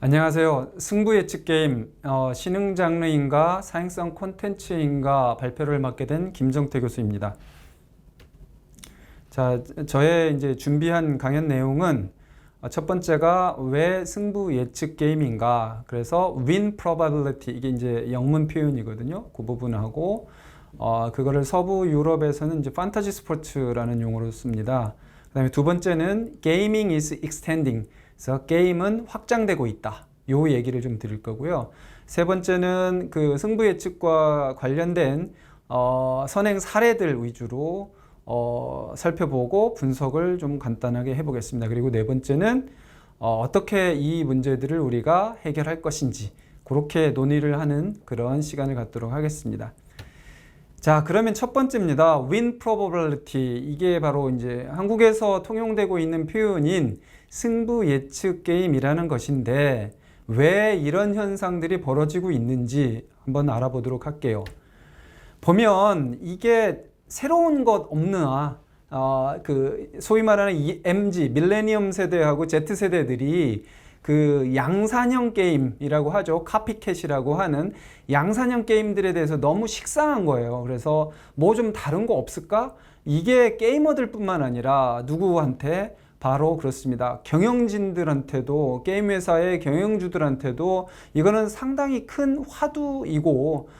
안녕하세요. 승부 예측 게임 신흥 장르인가 사행성 콘텐츠인가 발표를 맡게 된 김정태 교수입니다. 자, 저의 이제 준비한 강연 내용은 첫 번째가 왜 승부 예측 게임인가. 그래서 win probability 이게 이제 영문 표현이거든요. 그 부분하고 그거를 서부 유럽에서는 이제 판타지 스포츠라는 용어로 씁니다. 그다음에 두 번째는 gaming is extending. 그래서 게임은 확장되고 있다. 요 얘기를 좀 드릴 거고요. 세 번째는 그 승부 예측과 관련된 선행 사례들 위주로 살펴보고 분석을 좀 간단하게 해보겠습니다. 그리고 네 번째는 어떻게 이 문제들을 우리가 해결할 것인지 그렇게 논의를 하는 그런 시간을 갖도록 하겠습니다. 자, 그러면 첫 번째입니다. win probability. 이게 바로 이제 한국에서 통용되고 있는 표현인 승부 예측 게임이라는 것인데 왜 이런 현상들이 벌어지고 있는지 한번 알아보도록 할게요. 보면 이게 새로운 것 없느냐, 그 소위 말하는 이 MZ, 밀레니엄 세대하고 Z 세대들이 그 양산형 게임이라고 하죠. 카피캣이라고 하는 양산형 게임들에 대해서 너무 식상한 거예요. 그래서 뭐 좀 다른 거 없을까? 이게 게이머들 뿐만 아니라 누구한테? 바로 그렇습니다. 경영진들한테도, 게임 회사의 경영주들한테도 이거는 상당히 큰 화두이고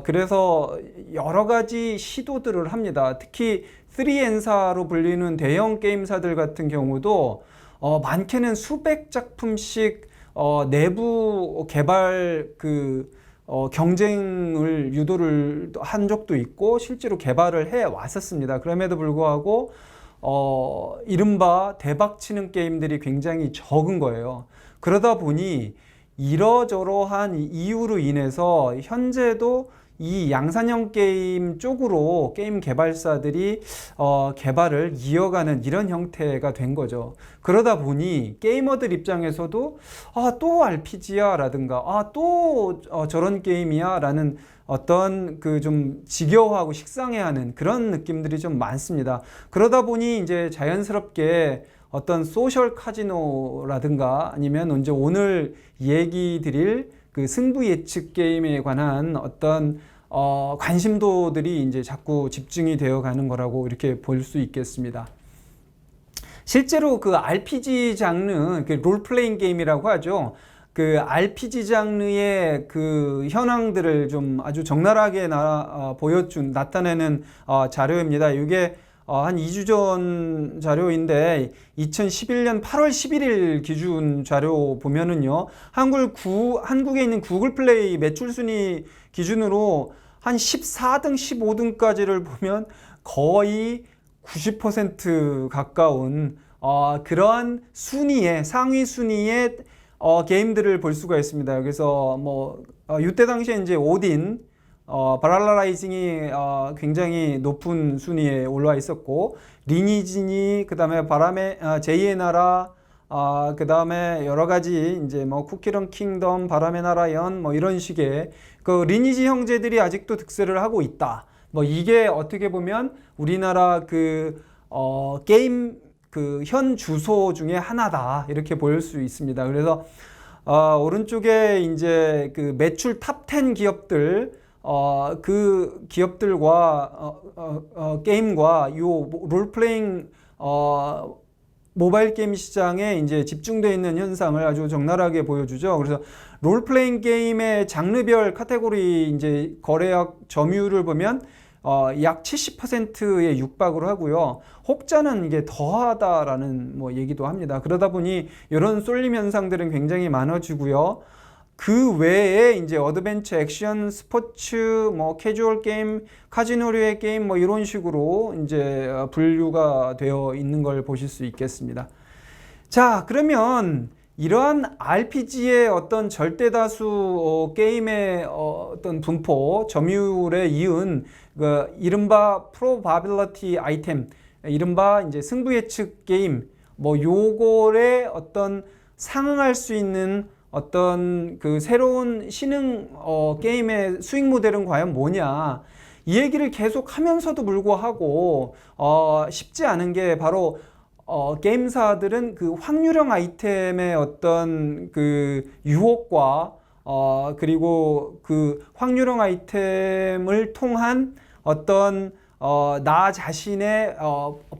그래서 여러 가지 시도들을 합니다. 특히 3N사로 불리는 대형 게임사들 같은 경우도 많게는 수백 작품씩 내부 개발 경쟁을 유도를 한 적도 있고 실제로 개발을 해 왔었습니다. 그럼에도 불구하고 이른바 대박치는 게임들이 굉장히 적은 거예요. 그러다 보니 이러저러한 이유로 인해서 현재도 이 양산형 게임 쪽으로 게임 개발사들이 개발을 이어가는 이런 형태가 된 거죠. 그러다 보니 게이머들 입장에서도 또 RPG야 라든가 또 저런 게임이야 라는 어떤 그 좀 지겨워하고 식상해하는 그런 느낌들이 좀 많습니다. 그러다 보니 이제 자연스럽게 어떤 소셜 카지노라든가 아니면 이제 오늘 얘기 드릴 그 승부 예측 게임에 관한 어떤 관심도들이 이제 자꾸 집중이 되어 가는 거라고 이렇게 볼 수 있겠습니다. 실제로 그 RPG 장르, 그 롤플레잉 게임이라고 하죠. 그 RPG 장르의 그 현황들을 좀 아주 적나라하게 나타내는 자료입니다. 이게 한 2주 전 자료인데 2011년 8월 11일 기준 자료 보면은요. 한국에 있는 구글 플레이 매출 순위 기준으로 한 14등, 15등까지를 보면 거의 90% 가까운 그러한 순위의 상위 순위의 게임들을 볼 수가 있습니다. 그래서 뭐 이때 당시에 이제 오딘 바랄라 라이징이 굉장히 높은 순위에 올라와 있었고 리니지니 그다음에 제2의 나라 그다음에 여러 가지 이제 뭐 쿠키런 킹덤 바람의 나라 연 뭐 이런 식의 그 리니지 형제들이 아직도 득세를 하고 있다. 뭐 이게 어떻게 보면 우리나라 그 게임 그 현 주소 중에 하나다 이렇게 보일 수 있습니다. 그래서 오른쪽에 이제 그 매출 탑 10 기업들 그 기업들과 게임과 요 롤플레잉 모바일 게임 시장에 이제 집중되어 있는 현상을 아주 적나라하게 보여주죠. 그래서 롤플레잉 게임의 장르별 카테고리 이제 거래액 점유율을 보면 약 70%에 육박을 하고요. 혹자는 이게 더하다라는 뭐 얘기도 합니다. 그러다 보니 이런 쏠림 현상들은 굉장히 많아지고요. 그 외에 이제 어드벤처, 액션, 스포츠, 뭐 캐주얼 게임, 카지노류의 게임 뭐 이런 식으로 이제 분류가 되어 있는 걸 보실 수 있겠습니다. 자, 그러면 이러한 RPG의 어떤 절대다수 게임의 어떤 분포, 점유율에 이은 그 이른바 probability 아이템, 이른바 이제 승부 예측 게임, 뭐 요거에 어떤 상응할 수 있는 어떤 그 새로운 신흥 게임의 수익 모델은 과연 뭐냐 이 얘기를 계속 하면서도 불구하고 쉽지 않은 게 바로 게임사들은 그 확률형 아이템의 어떤 그 유혹과 그리고 그 확률형 아이템을 통한 어떤 나 자신의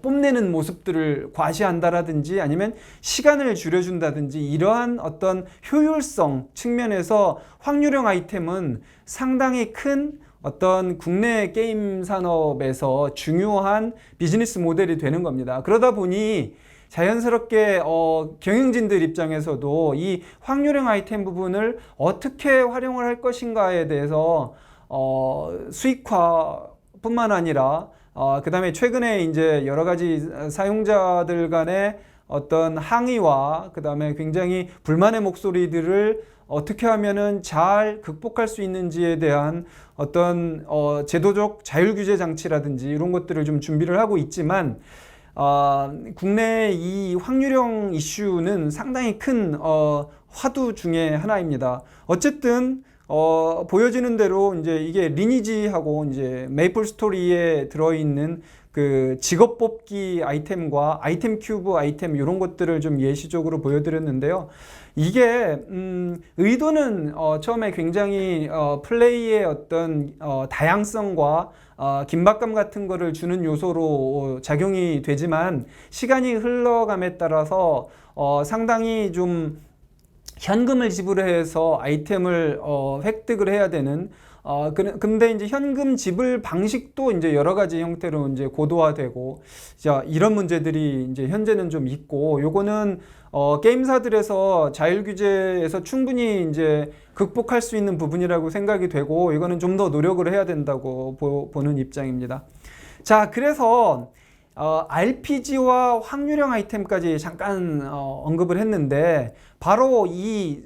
뽐내는 모습들을 과시한다라든지 아니면 시간을 줄여준다든지 이러한 어떤 효율성 측면에서 확률형 아이템은 상당히 큰 어떤 국내 게임 산업에서 중요한 비즈니스 모델이 되는 겁니다. 그러다 보니 자연스럽게 경영진들 입장에서도 이 확률형 아이템 부분을 어떻게 활용을 할 것인가에 대해서 수익화뿐만 아니라 그 다음에 최근에 이제 여러 가지 사용자들 간의 어떤 항의와 그 다음에 굉장히 불만의 목소리들을 어떻게 하면은 잘 극복할 수 있는지에 대한 어떤 제도적 자율 규제 장치라든지 이런 것들을 좀 준비를 하고 있지만 국내 이 확률형 이슈는 상당히 큰 화두 중에 하나입니다. 어쨌든 보여지는 대로 이제 이게 리니지하고 이제 메이플 스토리에 들어있는 그 직업 뽑기 아이템과 아이템 큐브 아이템 이런 것들을 좀 예시적으로 보여드렸는데요. 이게 의도는 처음에 굉장히 플레이의 어떤 다양성과 긴박감 같은 거를 주는 요소로 작용이 되지만 시간이 흘러감에 따라서 상당히 좀 현금을 지불해서 아이템을 획득을 해야 되는 근데 이제 현금 지불 방식도 이제 여러 가지 형태로 이제 고도화되고 자 이런 문제들이 이제 현재는 좀 있고 요거는 게임사들에서 자율 규제에서 충분히 이제 극복할 수 있는 부분이라고 생각이 되고 이거는 좀 더 노력을 해야 된다고 보는 입장입니다. 자 그래서 RPG와 확률형 아이템까지 잠깐 언급을 했는데 바로 이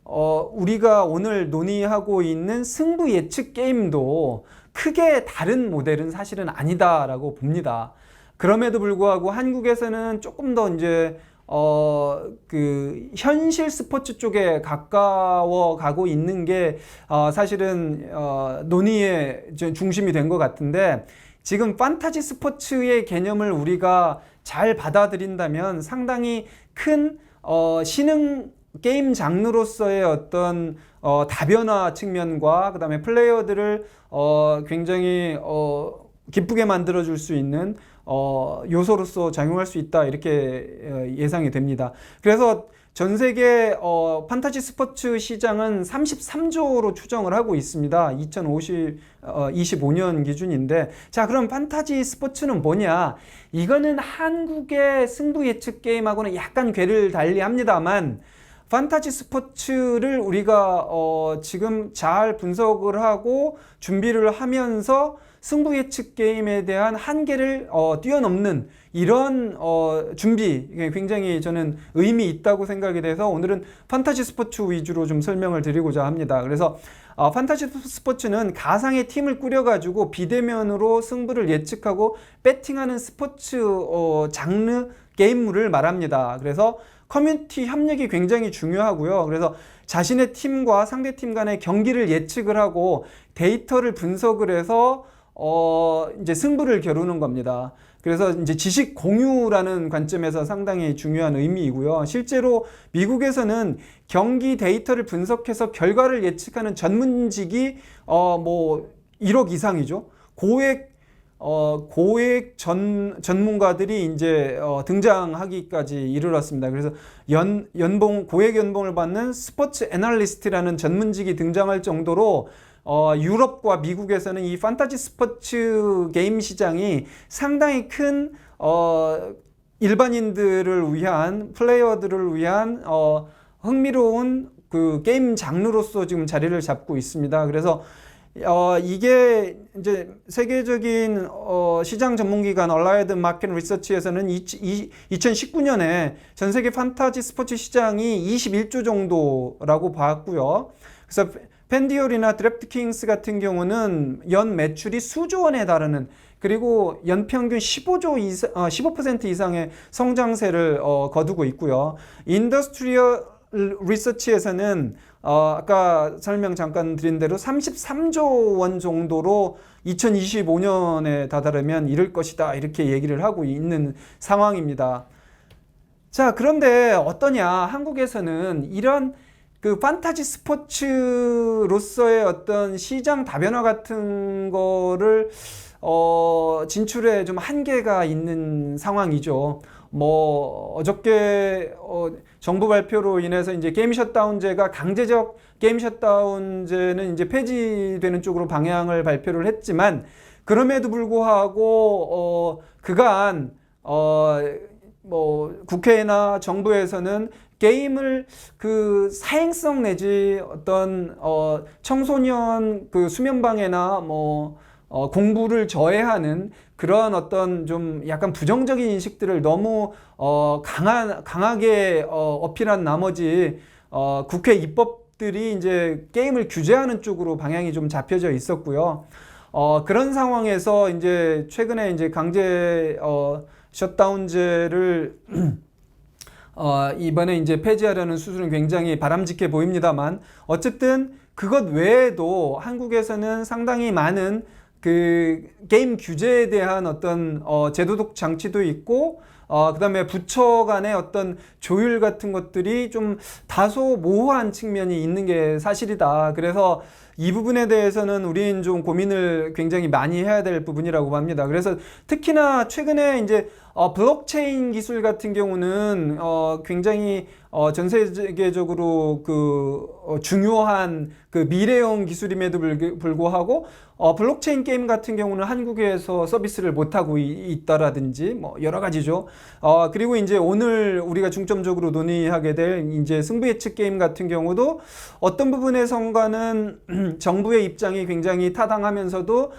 우리가 오늘 논의하고 있는 승부 예측 게임도 크게 다른 모델은 사실은 아니다라고 봅니다. 그럼에도 불구하고 한국에서는 조금 더 이제 그 현실 스포츠 쪽에 가까워 가고 있는 게 사실은 논의의 중심이 된 것 같은데 지금 판타지 스포츠의 개념을 우리가 잘 받아들인다면 상당히 큰 신흥 게임 장르로서의 어떤 다변화 측면과 그 다음에 플레이어들을 굉장히 기쁘게 만들어 줄 수 있는 요소로서 작용할 수 있다 이렇게 예상이 됩니다. 그래서 전 세계 판타지 스포츠 시장은 33조로 추정을 하고 있습니다. 2025년 기준인데 자 그럼 판타지 스포츠는 뭐냐? 이거는 한국의 승부 예측 게임하고는 약간 궤를 달리합니다만 판타지 스포츠를 우리가 지금 잘 분석을 하고 준비를 하면서 승부 예측 게임에 대한 한계를 뛰어넘는 이런 준비 굉장히 저는 의미 있다고 생각이 돼서 오늘은 판타지 스포츠 위주로 좀 설명을 드리고자 합니다. 그래서 판타지 스포츠는 가상의 팀을 꾸려가지고 비대면으로 승부를 예측하고 배팅하는 스포츠 장르 게임물을 말합니다. 그래서 커뮤니티 협력이 굉장히 중요하고요. 그래서 자신의 팀과 상대팀 간의 경기를 예측을 하고 데이터를 분석을 해서 이제 승부를 겨루는 겁니다. 그래서 이제 지식 공유라는 관점에서 상당히 중요한 의미이고요. 실제로 미국에서는 경기 데이터를 분석해서 결과를 예측하는 전문직이 뭐 1억 이상이죠. 고액 전문가들이 이제 등장하기까지 이르렀습니다. 그래서 고액 연봉을 받는 스포츠 애널리스트라는 전문직이 등장할 정도로 유럽과 미국에서는 이 판타지 스포츠 게임 시장이 상당히 큰 일반인들을 위한 플레이어들을 위한 흥미로운 그 게임 장르로서 지금 자리를 잡고 있습니다. 그래서 이게 이제 세계적인 시장 전문기관 얼라이드 마켓 리서치에서는 2019년에 전 세계 판타지 스포츠 시장이 21조 정도라고 봤고요. 그래서 팬디올이나 드래프트킹스 같은 경우는 연 매출이 수조 원에 달하는 그리고 연평균 15% 이상의 성장세를 거두고 있고요. 인더스트리얼 리서치에서는 아까 설명 잠깐 드린 대로 33조 원 정도로 2025년에 다다르면 이를 것이다 이렇게 얘기를 하고 있는 상황입니다. 자, 그런데 어떠냐? 한국에서는 이런 그 판타지 스포츠로서의 어떤 시장 다변화 같은 거를 진출에 좀 한계가 있는 상황이죠. 뭐 어저께 정부 발표로 인해서 이제 게임 셧다운제가 강제적 게임 셧다운제는 이제 폐지되는 쪽으로 방향을 발표를 했지만 그럼에도 불구하고 그간 뭐 국회나 정부에서는 게임을 그 사행성 내지 어떤 청소년 그 수면방해나 뭐 공부를 저해하는 그런 어떤 좀 약간 부정적인 인식들을 너무 강하게 어필한 나머지 국회 입법들이 이제 게임을 규제하는 쪽으로 방향이 좀 잡혀져 있었고요. 그런 상황에서 이제 최근에 이제 강제 셧다운제를 이번에 이제 폐지하려는 수순은 굉장히 바람직해 보입니다만 어쨌든 그것 외에도 한국에서는 상당히 많은 그 게임 규제에 대한 어떤 제도적 장치도 있고 그다음에 부처 간의 어떤 조율 같은 것들이 좀 다소 모호한 측면이 있는 게 사실이다. 그래서 이 부분에 대해서는 우린 좀 고민을 굉장히 많이 해야 될 부분이라고 봅니다. 그래서 특히나 최근에 이제 블록체인 기술 같은 경우는 굉장히 전 세계적으로 그 중요한 그 미래형 기술임에도 불구하고 블록체인 게임 같은 경우는 한국에서 서비스를 못하고 있다라든지 뭐 여러 가지죠. 그리고 이제 오늘 우리가 중점적으로 논의하게 될 이제 승부 예측 게임 같은 경우도 어떤 부분에선가는 정부의 입장이 굉장히 타당하면서도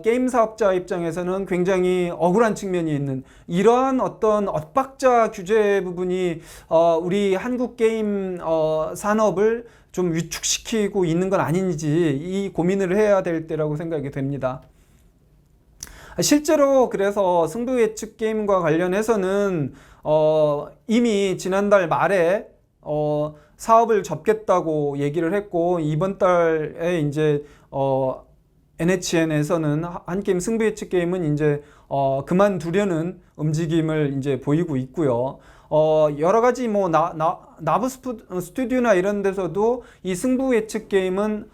게임 사업자 입장에서는 굉장히 억울한 측면이 있는 이러한 어떤 엇박자 규제 부분이 우리 한국 게임 산업을 좀 위축시키고 있는 건 아닌지 이 고민을 해야 될 때라고 생각이 됩니다. 실제로 그래서 승부 예측 게임과 관련해서는 이미 지난달 말에 사업을 접겠다고 얘기를 했고 이번 달에 이제 NHN에서는 한 게임 승부 예측 게임은 이제 그만두려는 움직임을 이제 보이고 있고요. 여러 가지 뭐 나브 스튜디오나 이런 데서도 이 승부 예측 게임은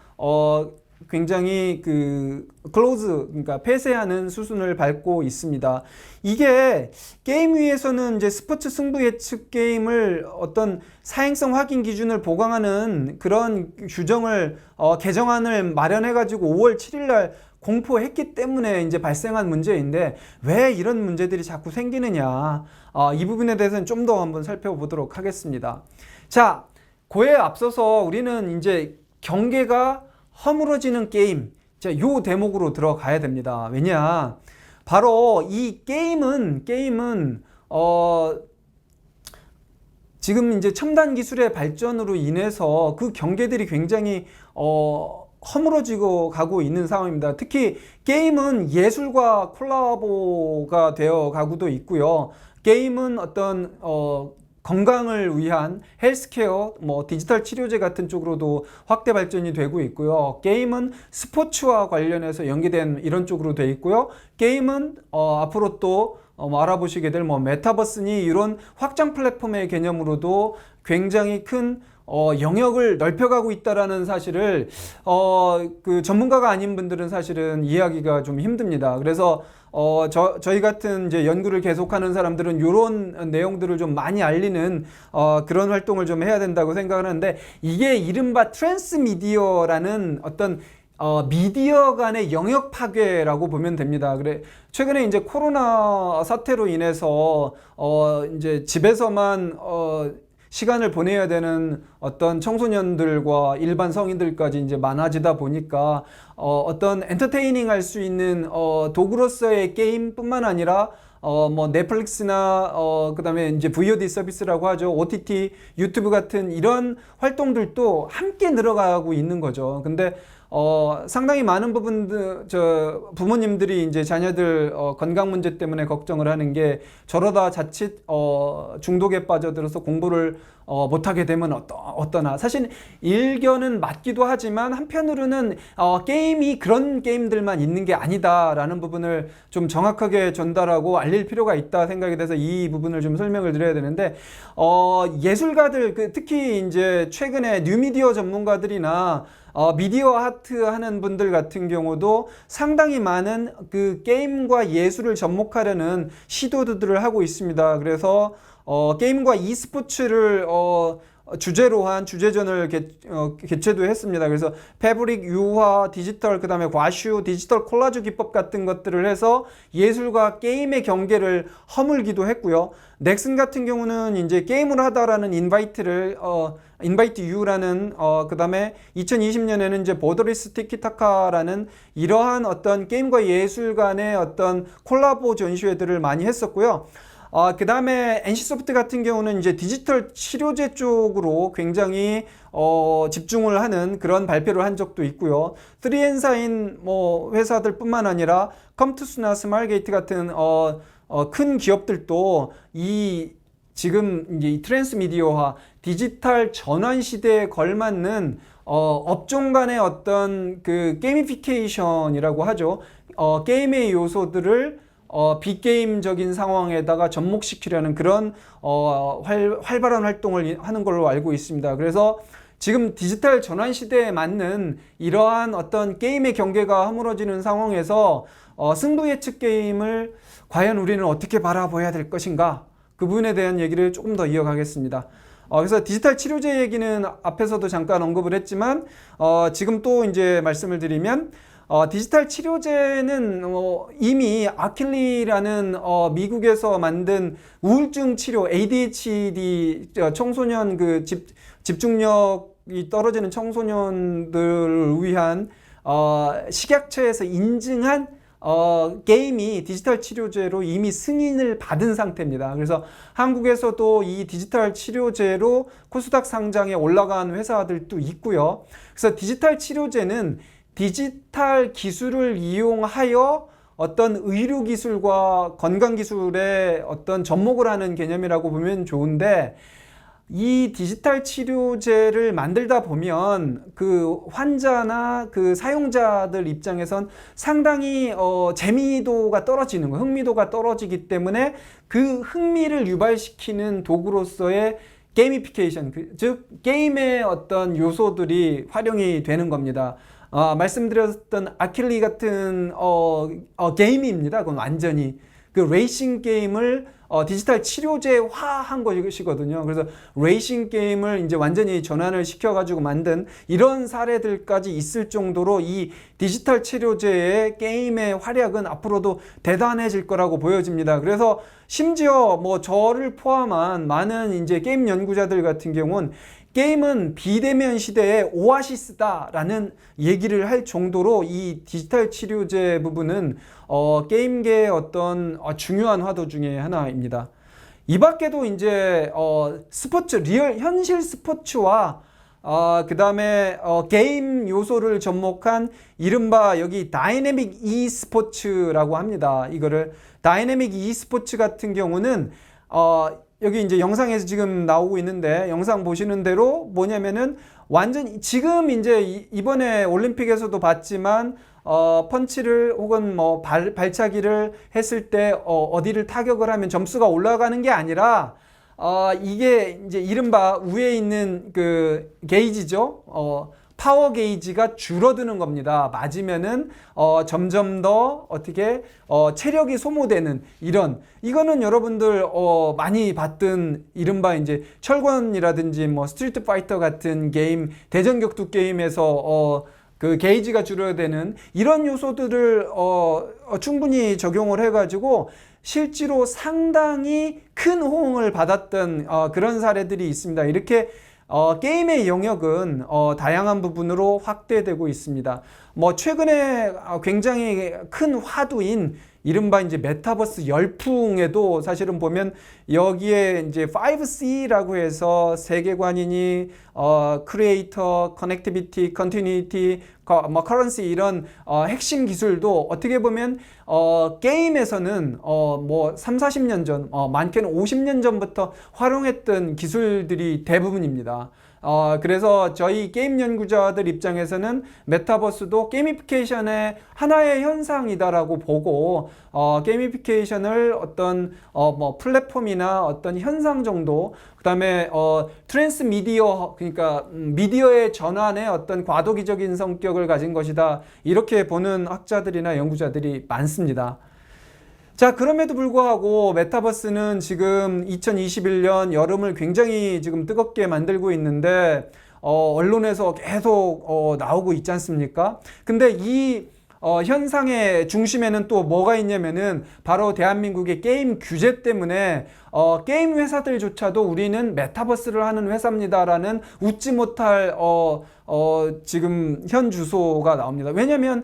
굉장히 그 클로즈 그러니까 폐쇄하는 수순을 밟고 있습니다. 이게 게임 위에서는 이제 스포츠 승부 예측 게임을 어떤 사행성 확인 기준을 보강하는 그런 규정을 개정안을 마련해 가지고 5월 7일 날 공포했기 때문에 이제 발생한 문제인데 왜 이런 문제들이 자꾸 생기느냐 이 부분에 대해서는 좀 더 한번 살펴보도록 하겠습니다. 자, 그에 앞서서 우리는 이제 경계가 허물어지는 게임 요 대목으로 들어가야 됩니다. 왜냐 바로 이 게임은 지금 이제 첨단 기술의 발전으로 인해서 그 경계들이 굉장히 허물어지고 가고 있는 상황입니다. 특히 게임은 예술과 콜라보가 되어 가고도 있고요. 게임은 어떤 건강을 위한 헬스케어, 뭐 디지털 치료제 같은 쪽으로도 확대 발전이 되고 있고요. 게임은 스포츠와 관련해서 연계된 이런 쪽으로 되어 있고요. 게임은 앞으로 또 알아보시게 될 뭐 메타버스니 이런 확장 플랫폼의 개념으로도 굉장히 큰 영역을 넓혀가고 있다라는 사실을 그 전문가가 아닌 분들은 사실은 이해하기가 좀 힘듭니다. 그래서 저희 같은 이제 연구를 계속하는 사람들은 이런 내용들을 좀 많이 알리는 그런 활동을 좀 해야 된다고 생각하는데 이게 이른바 트랜스미디어라는 어떤 미디어 간의 영역 파괴라고 보면 됩니다. 그래 최근에 이제 코로나 사태로 인해서 이제 집에서만 시간을 보내야 되는 어떤 청소년들과 일반 성인들까지 이제 많아지다 보니까 어떤 엔터테이닝 할 수 있는 도구로서의 게임뿐만 아니라 뭐 넷플릭스나 그다음에 이제 VOD 서비스라고 하죠. OTT, 유튜브 같은 이런 활동들도 함께 늘어가고 있는 거죠. 근데 상당히 많은 부분들, 부모님들이 이제 자녀들 건강 문제 때문에 걱정을 하는 게 저러다 자칫 중독에 빠져들어서 공부를 못하게 되면 어떠나. 사실 일견은 맞기도 하지만 한편으로는 게임이 그런 게임들만 있는 게 아니다라는 부분을 좀 정확하게 전달하고 알릴 필요가 있다 생각이 돼서 이 부분을 좀 설명을 드려야 되는데, 예술가들, 특히 이제 최근에 뉴미디어 전문가들이나 미디어 아트 하는 분들 같은 경우도 상당히 많은 그 게임과 예술을 접목하려는 시도들을 하고 있습니다. 그래서 게임과 e스포츠를 주제로 한 주제전을 개최도 했습니다. 그래서 패브릭, 유화, 디지털, 그 다음에 과슈, 디지털 콜라주 기법 같은 것들을 해서 예술과 게임의 경계를 허물기도 했고요. 넥슨 같은 경우는 이제 게임을 하다라는 인바이트 유라는 그 다음에 2020년에는 이제 보더리스 티키타카라는 이러한 어떤 게임과 예술 간의 어떤 콜라보 전시회들을 많이 했었고요. 그 다음에 NC소프트 같은 경우는 이제 디지털 치료제 쪽으로 굉장히 집중을 하는 그런 발표를 한 적도 있고요. 3N사인 회사들 뿐만 아니라 컴투스나 스마일게이트 같은 큰 기업들도 지금 이제 이 트랜스미디어화, 디지털 전환 시대에 걸맞는 업종 간의 어떤 그 게이미피케이션이라고 하죠. 게임의 요소들을 빅게임적인 상황에다가 접목시키려는 그런 활발한 활동을 하는 걸로 알고 있습니다. 그래서 지금 디지털 전환 시대에 맞는 이러한 어떤 게임의 경계가 허물어지는 상황에서 승부 예측 게임을 과연 우리는 어떻게 바라봐야 될 것인가, 그 부분에 대한 얘기를 조금 더 이어가겠습니다. 그래서 디지털 치료제 얘기는 앞에서도 잠깐 언급을 했지만 지금 또 이제 말씀을 드리면 디지털 치료제는 이미 아킬리라는 미국에서 만든 우울증 치료 ADHD 청소년 그 집중력이 떨어지는 청소년들을 위한 식약처에서 인증한 게임이 디지털 치료제로 이미 승인을 받은 상태입니다. 그래서 한국에서도 이 디지털 치료제로 코스닥 상장에 올라간 회사들도 있고요. 그래서 디지털 치료제는 디지털 기술을 이용하여 어떤 의료 기술과 건강 기술에 어떤 접목을 하는 개념이라고 보면 좋은데, 이 디지털 치료제를 만들다 보면 그 환자나 그 사용자들 입장에선 상당히 재미도가 떨어지는 거예요. 흥미도가 떨어지기 때문에 그 흥미를 유발시키는 도구로서의 게이미피케이션, 즉 게임의 어떤 요소들이 활용이 되는 겁니다. 말씀드렸던 아킬리 같은 게임입니다. 그건 완전히 그 레이싱 게임을 디지털 치료제화한 것이거든요. 그래서 레이싱 게임을 이제 완전히 전환을 시켜가지고 만든 이런 사례들까지 있을 정도로 이 디지털 치료제의 게임의 활약은 앞으로도 대단해질 거라고 보여집니다. 그래서 심지어 저를 포함한 많은 이제 게임 연구자들 같은 경우는 게임은 비대면 시대의 오아시스다라는 얘기를 할 정도로 이 디지털 치료제 부분은 게임계의 어떤 중요한 화두 중에 하나입니다. 이 밖에도 이제 스포츠, 리얼 현실 스포츠와 그 다음에 게임 요소를 접목한 이른바 여기 다이내믹 e스포츠라고 합니다. 이거를 다이내믹 e스포츠 같은 경우는 여기 이제 영상에서 지금 나오고 있는데, 영상 보시는 대로 뭐냐면은 완전 지금 이제 이번에 올림픽에서도 봤지만 펀치를 혹은 발차기를 했을 때 어디를 타격을 하면 점수가 올라가는 게 아니라 이게 이제 이른바 위에 있는 그 게이지죠. 파워 게이지가 줄어드는 겁니다. 맞으면은 점점 더 어떻게 체력이 소모되는 이거는 여러분들 많이 봤던 이른바 이제 철권이라든지 스트리트 파이터 같은 게임, 대전 격투 게임에서 그 게이지가 줄어드는 이런 요소들을 충분히 적용을 해가지고 실제로 상당히 큰 호응을 받았던 그런 사례들이 있습니다. 이렇게 게임의 영역은 다양한 부분으로 확대되고 있습니다. 최근에 굉장히 큰 화두인 이른바 이제 메타버스 열풍에도 사실은 보면 여기에 이제 5C라고 해서 세계관이니 크리에이터, 커넥티비티, 컨티뉴이티, 뭐 커런시 이런 핵심 기술도 어떻게 보면 게임에서는 뭐 3, 40년 전, 많게는 50년 전부터 활용했던 기술들이 대부분입니다. 그래서 저희 게임 연구자들 입장에서는 메타버스도 게이미피케이션의 하나의 현상이다라고 보고, 게이미피케이션을 어떤, 뭐 플랫폼이나 어떤 현상 정도, 그 다음에, 트랜스미디어, 그러니까, 미디어의 전환의 어떤 과도기적인 성격을 가진 것이다. 이렇게 보는 학자들이나 연구자들이 많습니다. 자, 그럼에도 불구하고 메타버스는 지금 2021년 여름을 굉장히 지금 뜨겁게 만들고 있는데, 언론에서 계속 나오고 있지 않습니까? 근데 이 현상의 중심에는 또 뭐가 있냐면은 바로 대한민국의 게임 규제 때문에 게임 회사들조차도 우리는 메타버스를 하는 회사입니다라는 웃지 못할 지금 현 주소가 나옵니다. 왜냐면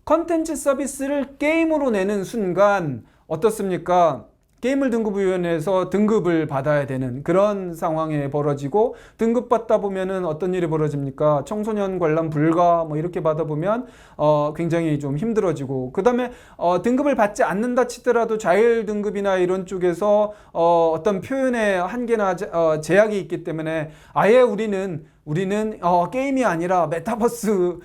컨텐츠 서비스를 게임으로 내는 순간 어떻습니까? 게임을 등급위원회에서 등급을 받아야 되는 그런 상황에 벌어지고, 등급받다 보면은 어떤 일이 벌어집니까? 청소년 관람 불가 뭐 이렇게 받아보면 굉장히 좀 힘들어지고, 그 다음에 등급을 받지 않는다 치더라도 자율 등급이나 이런 쪽에서 어떤 표현의 한계나 제약이 있기 때문에 아예 우리는 게임이 아니라 메타버스로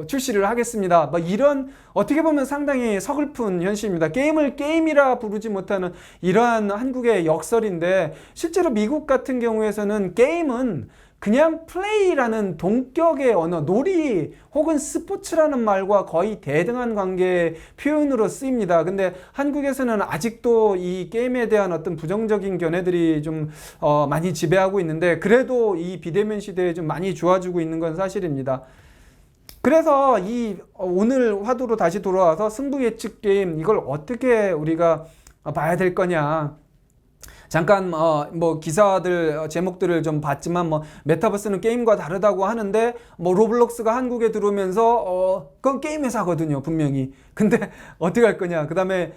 출시를 하겠습니다. 뭐 이런 어떻게 보면 상당히 서글픈 현실입니다. 게임을 게임이라 부르지 못하는 이러한 한국의 역설인데, 실제로 미국 같은 경우에서는 게임은 그냥 플레이라는 동격의 언어, 놀이 혹은 스포츠라는 말과 거의 대등한 관계의 표현으로 쓰입니다. 근데 한국에서는 아직도 이 게임에 대한 어떤 부정적인 견해들이 좀 많이 지배하고 있는데, 그래도 이 비대면 시대에 좀 많이 좋아지고 있는 건 사실입니다. 그래서 이 오늘 화두로 다시 돌아와서 승부 예측 게임, 이걸 어떻게 우리가 봐야 될 거냐. 잠깐 뭐 기사들 제목들을 좀 봤지만, 뭐 메타버스는 게임과 다르다고 하는데, 뭐 로블록스가 한국에 들어오면서 그건 게임 회사거든요, 분명히. 근데 어떻게 할 거냐. 그다음에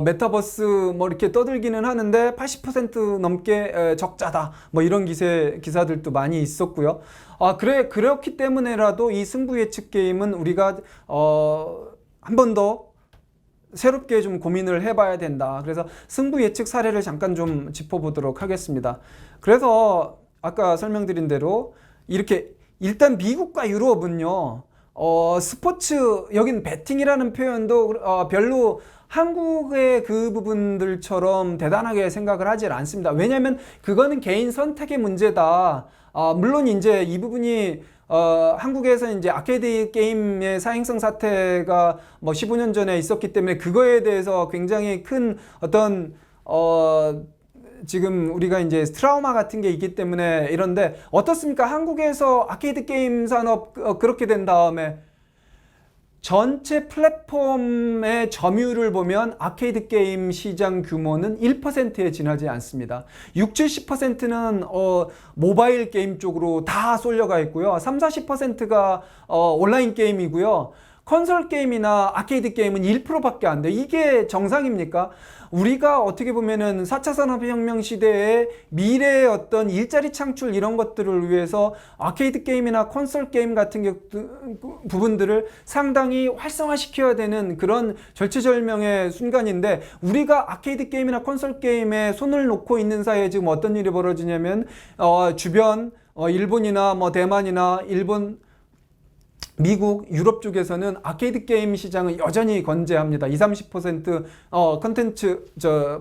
메타버스 뭐 이렇게 떠들기는 하는데 80% 넘게 적자다, 뭐 이런 기사들도 많이 있었고요. 그렇기 때문에라도 이 승부 예측 게임은 우리가 한 번 더 새롭게 좀 고민을 해봐야 된다. 그래서 승부 예측 사례를 잠깐 좀 짚어보도록 하겠습니다. 그래서 아까 설명드린 대로 이렇게 일단 미국과 유럽은요, 스포츠, 여긴 배팅이라는 표현도 별로 한국의 그 부분들처럼 대단하게 생각을 하질 않습니다. 왜냐하면 그거는 개인 선택의 문제다. 물론 이제 이 부분이 한국에서 이제 아케이드 게임의 사행성 사태가 뭐 15년 전에 있었기 때문에 그거에 대해서 굉장히 큰 어떤 지금 우리가 이제 트라우마 같은 게 있기 때문에 이런데, 어떻습니까? 한국에서 아케이드 게임 산업 그렇게 된 다음에 전체 플랫폼의 점유율을 보면 아케이드 게임 시장 규모는 1%에 지나지 않습니다. 60, 70%는 모바일 게임 쪽으로 다 쏠려가 있고요. 3, 40%가 온라인 게임이고요. 컨솔 게임이나 아케이드 게임은 1%밖에 안 돼요. 이게 정상입니까? 우리가 어떻게 보면은 4차 산업혁명 시대의 미래의 어떤 일자리 창출 이런 것들을 위해서 아케이드 게임이나 콘솔 게임 같은 부분들을 상당히 활성화시켜야 되는 그런 절체절명의 순간인데, 우리가 아케이드 게임이나 콘솔 게임에 손을 놓고 있는 사이에 지금 어떤 일이 벌어지냐면 주변 일본이나 뭐 대만이나 일본, 미국, 유럽 쪽에서는 아케이드 게임 시장은 여전히 건재합니다. 20, 30% 컨텐츠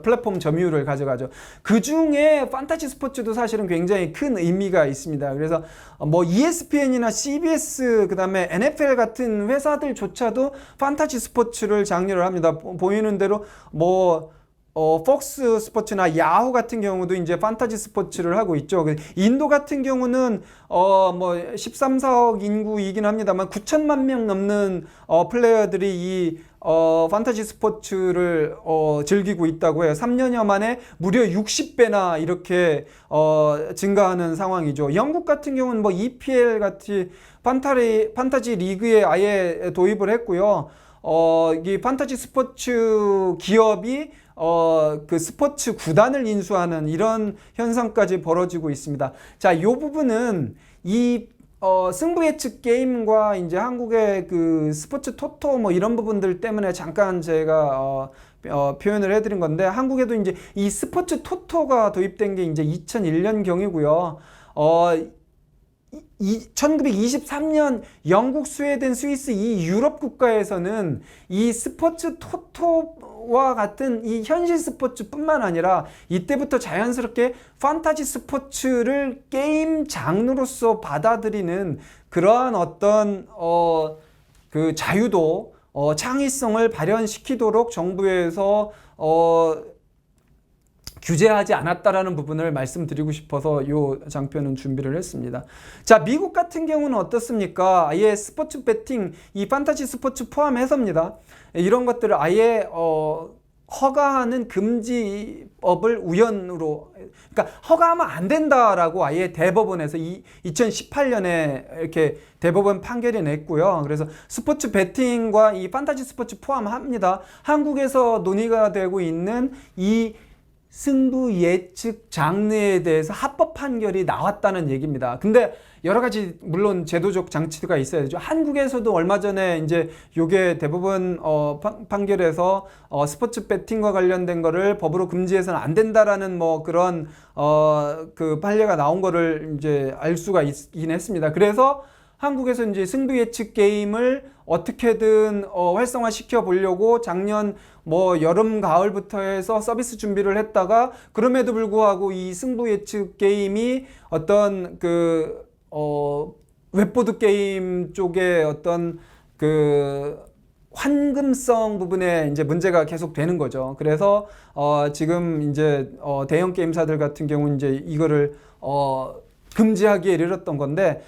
플랫폼 점유율을 가져가죠. 그 중에 판타지 스포츠도 사실은 굉장히 큰 의미가 있습니다. 그래서 뭐 ESPN이나 CBS, 그다음에 NFL 같은 회사들조차도 판타지 스포츠를 장려를 합니다. 보이는 대로 뭐 폭스 스포츠나 야후 같은 경우도 이제 판타지 스포츠를 하고 있죠. 인도 같은 경우는 뭐 13, 4억 인구이긴 합니다만 9천만 명 넘는 플레이어들이 이 판타지 스포츠를 즐기고 있다고 해요. 3년여 만에 무려 60배나 이렇게 증가하는 상황이죠. 영국 같은 경우는 뭐 EPL 같이 판타지 리그에 아예 도입을 했고요. 이 판타지 스포츠 기업이 그 스포츠 구단을 인수하는 이런 현상까지 벌어지고 있습니다. 자, 이 부분은 이 승부 예측 게임과 이제 한국의 그 스포츠 토토 뭐 이런 부분들 때문에 잠깐 제가 표현을 해드린 건데, 한국에도 이제 이 스포츠 토토가 도입된 게 이제 2001년 경이고요. 1923년 영국, 스웨덴, 스위스 이 유럽 국가에서는 이 스포츠 토토와 같은 이 현실 스포츠뿐만 아니라 이때부터 자연스럽게 판타지 스포츠를 게임 장르로서 받아들이는 그러한 어떤 그 자유도 창의성을 발현시키도록 정부에서 규제하지 않았다라는 부분을 말씀드리고 싶어서 이 장편은 준비를 했습니다. 자, 미국 같은 경우는 어떻습니까? 아예 스포츠 베팅, 이 판타지 스포츠 포함해서입니다. 이런 것들을 아예 허가하는 금지법을 우연으로, 그러니까 허가하면 안 된다라고 아예 대법원에서 2018년에 이렇게 대법원 판결이 냈고요. 그래서 스포츠 베팅과 이 판타지 스포츠 포함합니다. 한국에서 논의가 되고 있는 이 승부 예측 장르에 대해서 합법 판결이 나왔다는 얘기입니다. 근데 여러 가지 물론 제도적 장치가 있어야 되죠. 한국에서도 얼마 전에 이제 요게 대법원 판결에서 스포츠 배팅과 관련된 거를 법으로 금지해서는 안 된다라는 뭐 그런 그 판례가 나온 거를 이제 알 수가 있긴 했습니다. 그래서 한국에서 이제 승부 예측 게임을 어떻게든 활성화시켜 보려고 작년 뭐 여름 가을부터 해서 서비스 준비를 했다가, 그럼에도 불구하고 이 승부 예측 게임이 어떤 그 웹보드 게임 쪽에 어떤 그 환금성 부분에 이제 문제가 계속 되는 거죠. 그래서 지금 이제 대형 게임사들 같은 경우 이제 이거를 금지하기에 이르렀던 건데,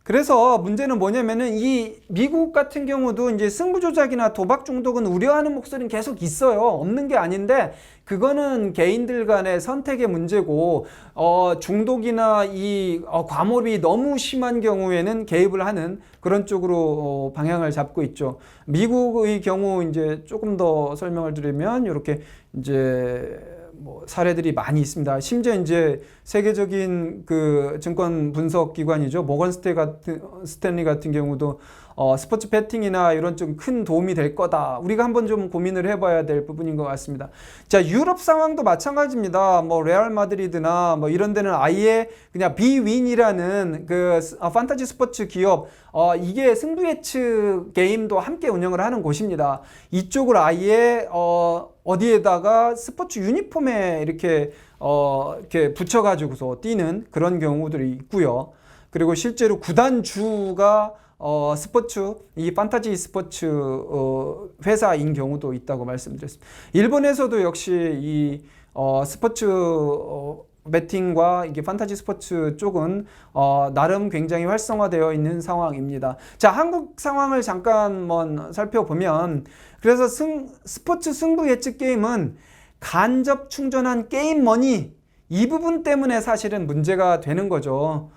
그래서 문제는 뭐냐면은 이 미국 같은 경우도 이제 승부 조작이나 도박 중독은 우려하는 목소리는 계속 있어요. 없는 게 아닌데, 그거는 개인들 간의 선택의 문제고, 중독이나 이 과몰입이 너무 심한 경우에는 개입을 하는 그런 쪽으로 방향을 잡고 있죠. 미국의 경우 이제 조금 더 설명을 드리면 이렇게 이제 뭐 사례들이 많이 있습니다. 심지어 이제 세계적인 그 증권 분석 기관이죠. 모건 스탠리 같은 경우도 스포츠 배팅이나 이런 좀 큰 도움이 될 거다. 우리가 한번 좀 고민을 해봐야 될 부분인 것 같습니다. 자, 유럽 상황도 마찬가지입니다. 뭐 레알 마드리드나 뭐 이런 데는 아예 그냥 비윈이라는 그 판타지 스포츠 기업, 이게 승부 예측 게임도 함께 운영을 하는 곳입니다. 이쪽을 아예 어디에다가 스포츠 유니폼에 이렇게 붙여가지고서 뛰는 그런 경우들이 있고요. 그리고 실제로 구단주가 이 판타지 스포츠 회사인 경우도 있다고 말씀드렸습니다. 일본에서도 역시 이 스포츠 배팅과 이게 판타지 스포츠 쪽은 나름 굉장히 활성화되어 있는 상황입니다. 자, 한국 상황을 잠깐 살펴보면, 그래서 스포츠 승부 예측 게임은 간접 충전한 게임 머니, 이 부분 때문에 사실은 문제가 되는 거죠.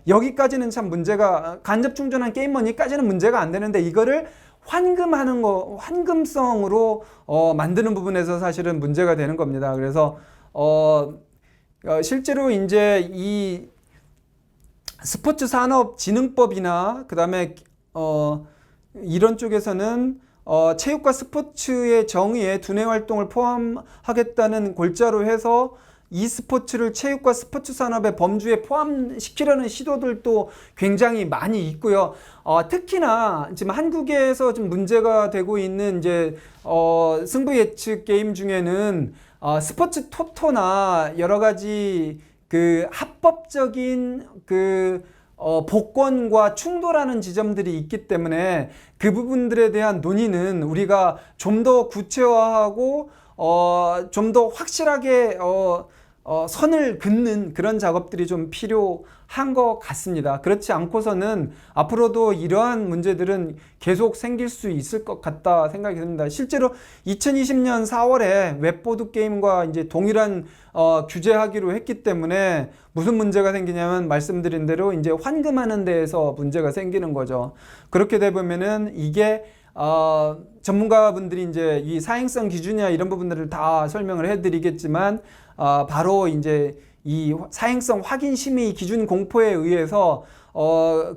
여기까지는 참 문제가, 간접 충전한 게임 머니까지는 문제가 안 되는데, 이거를 환금하는 거, 환금성으로 만드는 부분에서 사실은 문제가 되는 겁니다. 그래서 실제로 이제 이 스포츠 산업 진흥법이나 그다음에 이런 쪽에서는 체육과 스포츠의 정의에 두뇌 활동을 포함하겠다는 골자로 해서 e스포츠를 체육과 스포츠 산업의 범주에 포함시키려는 시도들도 굉장히 많이 있고요. 특히나 지금 한국에서 좀 문제가 되고 있는 이제 승부 예측 게임 중에는 스포츠 토토나 여러 가지 그 합법적인 그 복권과 충돌하는 지점들이 있기 때문에 그 부분들에 대한 논의는 우리가 좀 더 구체화하고 좀 더 확실하게 선을 긋는 그런 작업들이 좀 필요한 것 같습니다. 그렇지 않고서는 앞으로도 이러한 문제들은 계속 생길 수 있을 것 같다 생각이 듭니다. 실제로 2020년 4월에 웹보드 게임과 이제 동일한 규제하기로 했기 때문에 무슨 문제가 생기냐면, 말씀드린 대로 이제 환금하는 데에서 문제가 생기는 거죠. 그렇게 되면은 이게 전문가분들이 이제 이 사행성 기준이나 이런 부분들을 다 설명을 해드리겠지만, 바로 이제 이 사행성 확인 심의 기준 공포에 의해서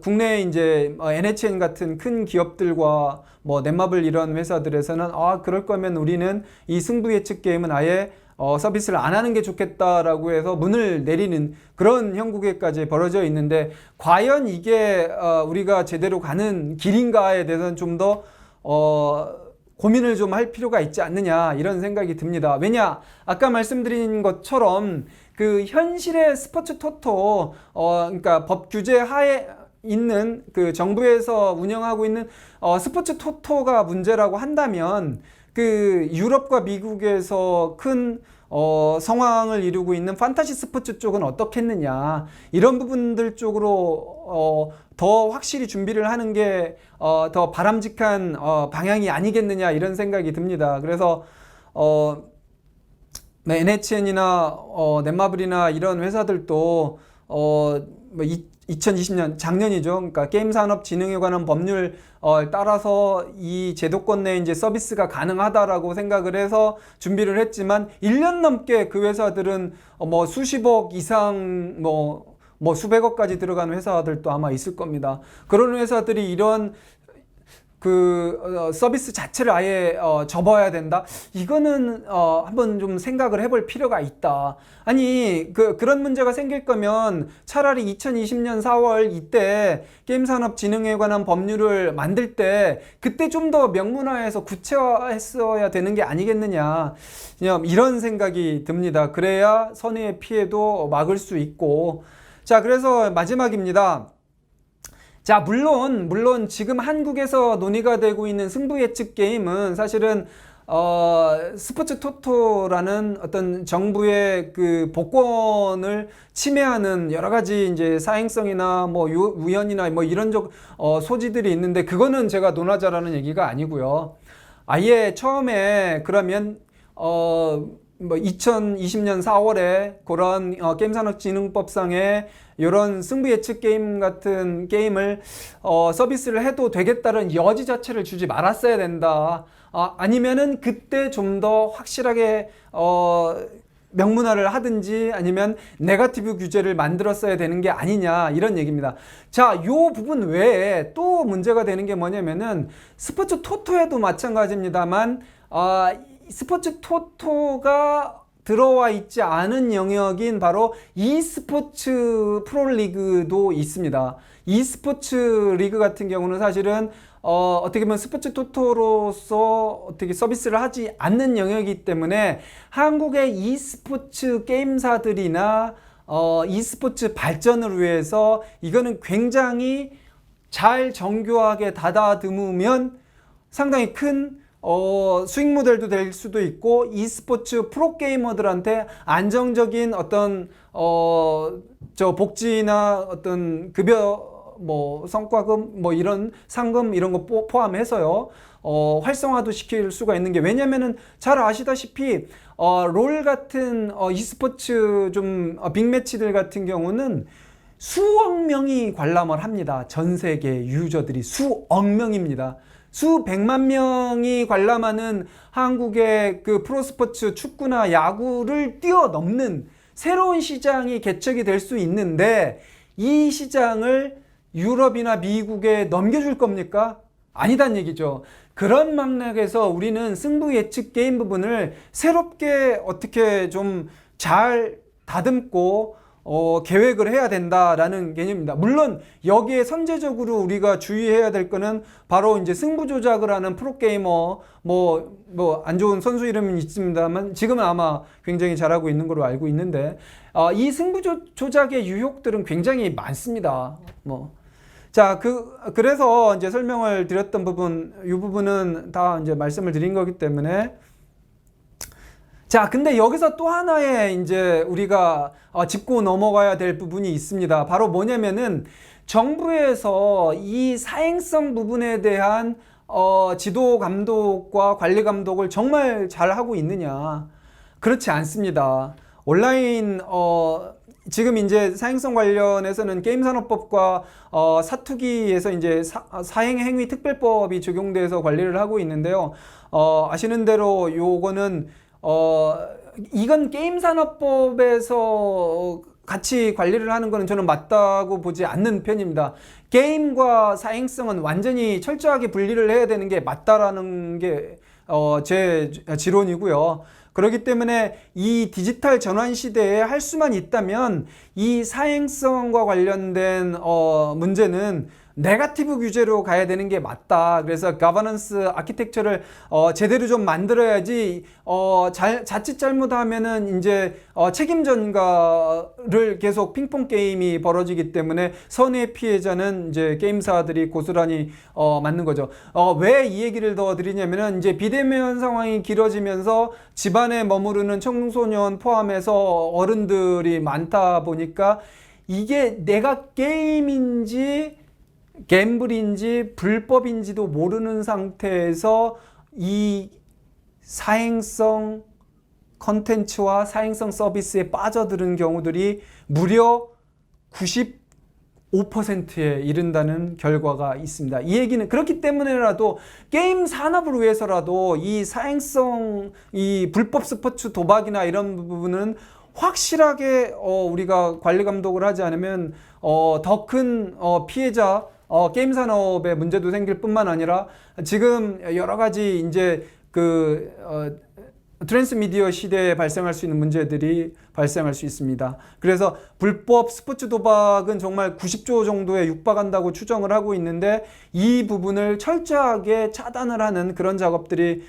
국내 이제 NHN 같은 큰 기업들과 뭐 넷마블 이런 회사들에서는 그럴 거면 우리는 이 승부 예측 게임은 아예 서비스를 안 하는 게 좋겠다라고 해서 문을 내리는 그런 형국에까지 벌어져 있는데, 과연 이게 우리가 제대로 가는 길인가에 대해서는 좀 더 고민을 좀 할 필요가 있지 않느냐, 이런 생각이 듭니다. 왜냐, 아까 말씀드린 것처럼 그 현실의 스포츠 토토, 그러니까 법 규제 하에 있는 그 정부에서 운영하고 있는 스포츠 토토가 문제라고 한다면, 그 유럽과 미국에서 큰 성황을 이루고 있는 판타지 스포츠 쪽은 어떻겠느냐, 이런 부분들 쪽으로 더 확실히 준비를 하는 게 더 바람직한 방향이 아니겠느냐, 이런 생각이 듭니다. 그래서 네, NHN이나 넷마블이나 이런 회사들도 뭐 2020년 작년이죠. 그러니까 게임산업진흥에 관한 법률 따라서 이 제도권 내에 이제 서비스가 가능하다라고 생각을 해서 준비를 했지만, 1년 넘게 그 회사들은 뭐 수십억 이상 뭐 수백억까지 들어가는 회사들도 아마 있을 겁니다. 그런 회사들이 이런 그 서비스 자체를 아예 접어야 된다? 이거는 한번 좀 생각을 해볼 필요가 있다. 아니, 그런 문제가 생길 거면 차라리 2020년 4월 이때 게임산업진흥에 관한 법률을 만들 때 그때 좀 더 명문화해서 구체화했어야 되는 게 아니겠느냐, 이런 생각이 듭니다. 그래야 선의의 피해도 막을 수 있고. 자, 그래서 마지막입니다. 자, 물론 지금 한국에서 논의가 되고 있는 승부 예측 게임은 사실은 스포츠 토토라는 어떤 정부의 그 복권을 침해하는 여러 가지 이제 사행성이나 뭐 우연이나 뭐 이런 소지들이 있는데, 그거는 제가 논하자라는 얘기가 아니고요. 아예 처음에 그러면 뭐 2020년 4월에 그런 게임산업진흥법상에 이런 승부 예측 게임 같은 게임을 서비스를 해도 되겠다는 여지 자체를 주지 말았어야 된다. 아니면은 그때 좀 더 확실하게 명문화를 하든지 아니면 네거티브 규제를 만들었어야 되는 게 아니냐, 이런 얘기입니다. 자, 요 부분 외에 또 문제가 되는 게 뭐냐면은 스포츠 토토에도 마찬가지입니다만, 스포츠 토토가 들어와 있지 않은 영역인 바로 e스포츠 프로리그도 있습니다. e스포츠 리그 같은 경우는 사실은 어떻게 보면 스포츠 토토로서 어떻게 서비스를 하지 않는 영역이기 때문에 한국의 e스포츠 게임사들이나 e스포츠 발전을 위해서 이거는 굉장히 잘 정교하게 다다듬으면 상당히 큰 수익 모델도 될 수도 있고, e스포츠 프로게이머들한테 안정적인 어떤 복지나 어떤 급여, 뭐 성과금, 뭐 이런 상금 이런 거 포함해서요, 활성화도 시킬 수가 있는 게, 왜냐면은 잘 아시다시피 롤 같은 e스포츠 좀 빅매치들 같은 경우는 수억 명이 관람을 합니다. 전 세계 유저들이 수억 명입니다. 수백만 명이 관람하는 한국의 그 프로스포츠 축구나 야구를 뛰어넘는 새로운 시장이 개척이 될 수 있는데, 이 시장을 유럽이나 미국에 넘겨줄 겁니까? 아니란 얘기죠. 그런 맥락에서 우리는 승부 예측 게임 부분을 새롭게 어떻게 좀 잘 다듬고 계획을 해야 된다라는 개념입니다. 물론 여기에 선제적으로 우리가 주의해야 될 거는 바로 이제 승부 조작을 하는 프로게이머, 뭐 안 좋은 선수 이름은 있습니다만 지금은 아마 굉장히 잘하고 있는 걸로 알고 있는데, 이 승부 조작의 유혹들은 굉장히 많습니다. 자, 그래서 이제 설명을 드렸던 부분, 이 부분은 다 이제 말씀을 드린 거기 때문에. 자, 근데 여기서 또 하나의 이제 우리가 짚고 넘어가야 될 부분이 있습니다. 바로 뭐냐면은 정부에서 이 사행성 부분에 대한 지도 감독과 관리 감독을 정말 잘 하고 있느냐? 그렇지 않습니다. 온라인 지금 이제 사행성 관련해서는 게임산업법과 사투기에서 이제 사행행위 특별법이 적용돼서 관리를 하고 있는데요. 아시는 대로 요거는 이건 게임산업법에서 같이 관리를 하는 거는 저는 맞다고 보지 않는 편입니다. 게임과 사행성은 완전히 철저하게 분리를 해야 되는 게 맞다라는 게 제 지론이고요. 그렇기 때문에 이 디지털 전환 시대에 할 수만 있다면 이 사행성과 관련된 문제는 네거티브 규제로 가야 되는 게 맞다. 그래서 가버넌스 아키텍처를 제대로 좀 만들어야지 자칫 잘못하면은 이제 책임 전가를 계속 핑퐁 게임이 벌어지기 때문에 선의 피해자는 이제 게임사들이 고스란히 맞는 거죠. 왜 이 얘기를 더 드리냐면은 이제 비대면 상황이 길어지면서 집안에 머무르는 청소년 포함해서 어른들이 많다 보니까 이게 내가 게임인지 갬블인지 불법인지도 모르는 상태에서 이 사행성 컨텐츠와 사행성 서비스에 빠져드는 경우들이 무려 95%에 이른다는 결과가 있습니다. 이 얘기는 그렇기 때문에라도 게임 산업을 위해서라도 이 사행성, 이 불법 스포츠 도박이나 이런 부분은 확실하게 우리가 관리 감독을 하지 않으면 더 큰 피해자 게임 산업에 문제도 생길 뿐만 아니라 지금 여러 가지 이제 트랜스미디어 시대에 발생할 수 있는 문제들이 발생할 수 있습니다. 그래서 불법 스포츠 도박은 정말 90조 정도에 육박한다고 추정을 하고 있는데 이 부분을 철저하게 차단을 하는 그런 작업들이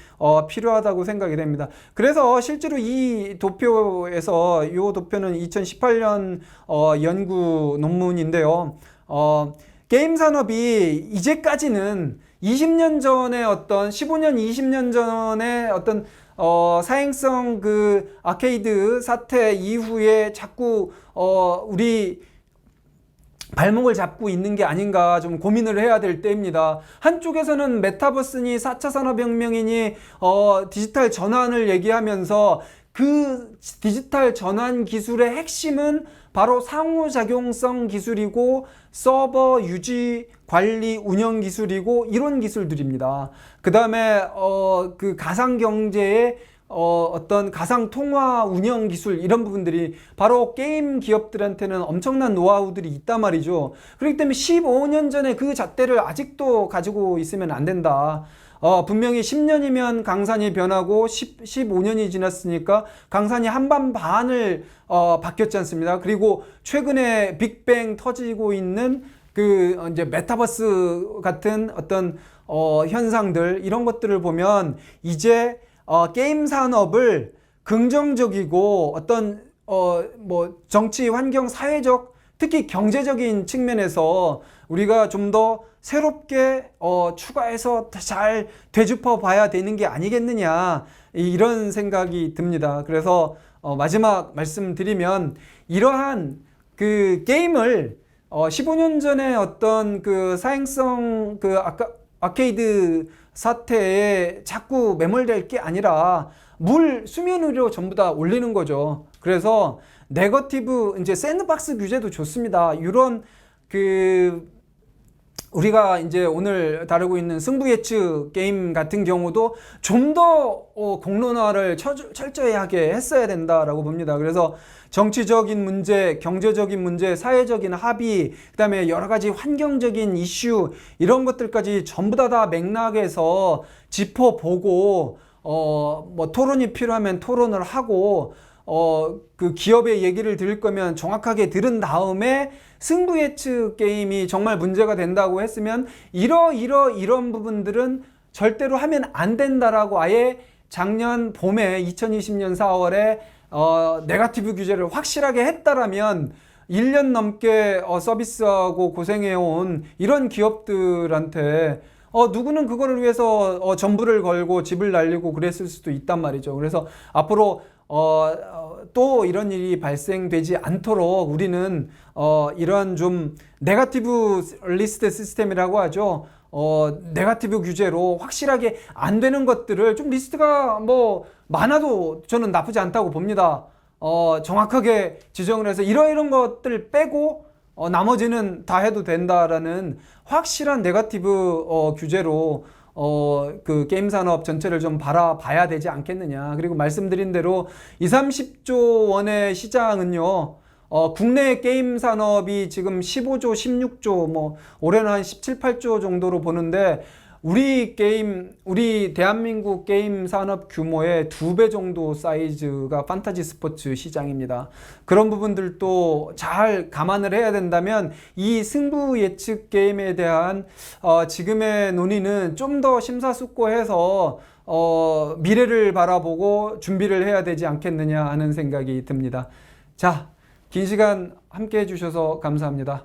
필요하다고 생각이 됩니다. 그래서 실제로 이 도표에서 이 도표는 2018년 연구 논문인데요. 게임 산업이 이제까지는 20년 전에 15년, 20년 전에 사행성 아케이드 사태 이후에 자꾸 우리 발목을 잡고 있는 게 아닌가 좀 고민을 해야 될 때입니다. 한쪽에서는 메타버스니 4차 산업혁명이니 디지털 전환을 얘기하면서 그 디지털 전환 기술의 핵심은 바로 상호작용성 기술이고 서버 유지, 관리, 운영 기술이고 이런 기술들입니다. 그 다음에 그 가상경제의 가상 통화 운영 기술 이런 부분들이 바로 게임 기업들한테는 엄청난 노하우들이 있단 말이죠. 그렇기 때문에 15년 전에 그 잣대를 아직도 가지고 있으면 안 된다. 분명히 10년이면 강산이 변하고 15년이 지났으니까 강산이 한반 반을 바뀌었지 않습니까? 그리고 최근에 빅뱅 터지고 있는 이제 메타버스 같은 현상들 이런 것들을 보면 이제 게임 산업을 긍정적이고 정치, 환경, 사회적 특히 경제적인 측면에서 우리가 좀 더 새롭게 추가해서 잘 되짚어 봐야 되는 게 아니겠느냐 이런 생각이 듭니다. 그래서 마지막 말씀드리면 이러한 게임을 15년 전에 사행성 아케이드 사태에 자꾸 매몰될 게 아니라 수면 위로 전부 다 올리는 거죠. 그래서 네거티브 이제 샌드박스 규제도 좋습니다. 이런 우리가 이제 오늘 다루고 있는 승부 예측 게임 같은 경우도 좀 더 공론화를 철저히 하게 했어야 된다라고 봅니다. 그래서 정치적인 문제, 경제적인 문제, 사회적인 합의, 그다음에 여러 가지 환경적인 이슈 이런 것들까지 전부 다 맥락에서 짚어보고 토론이 필요하면 토론을 하고 그 기업의 얘기를 들을 거면 정확하게 들은 다음에 승부 예측 게임이 정말 문제가 된다고 했으면 이런 부분들은 절대로 하면 안 된다라고 아예 작년 봄에 2020년 4월에 네거티브 규제를 확실하게 했다라면 1년 넘게 서비스하고 고생해온 이런 기업들한테 누구는 그거를 위해서 전부를 걸고 집을 날리고 그랬을 수도 있단 말이죠. 그래서 앞으로 또 이런 일이 발생되지 않도록 우리는 이런 좀 네거티브 리스트 시스템이라고 하죠. 네거티브 규제로 확실하게 안 되는 것들을 좀 리스트가 많아도 저는 나쁘지 않다고 봅니다. 정확하게 지정을 해서 이런 것들 빼고 나머지는 다 해도 된다라는 확실한 네거티브 규제로 그 게임 산업 전체를 좀 바라봐야 되지 않겠느냐. 그리고 말씀드린 대로 2, 30조 원의 시장은요. 국내 게임 산업이 지금 15조, 16조, 뭐 올해는 한 17, 8조 정도로 보는데 우리 대한민국 게임 산업 규모의 2배 정도 사이즈가 판타지 스포츠 시장입니다. 그런 부분들도 잘 감안을 해야 된다면 이 승부 예측 게임에 대한 지금의 논의는 좀 더 심사숙고해서 미래를 바라보고 준비를 해야 되지 않겠느냐 하는 생각이 듭니다. 자, 긴 시간 함께 해주셔서 감사합니다.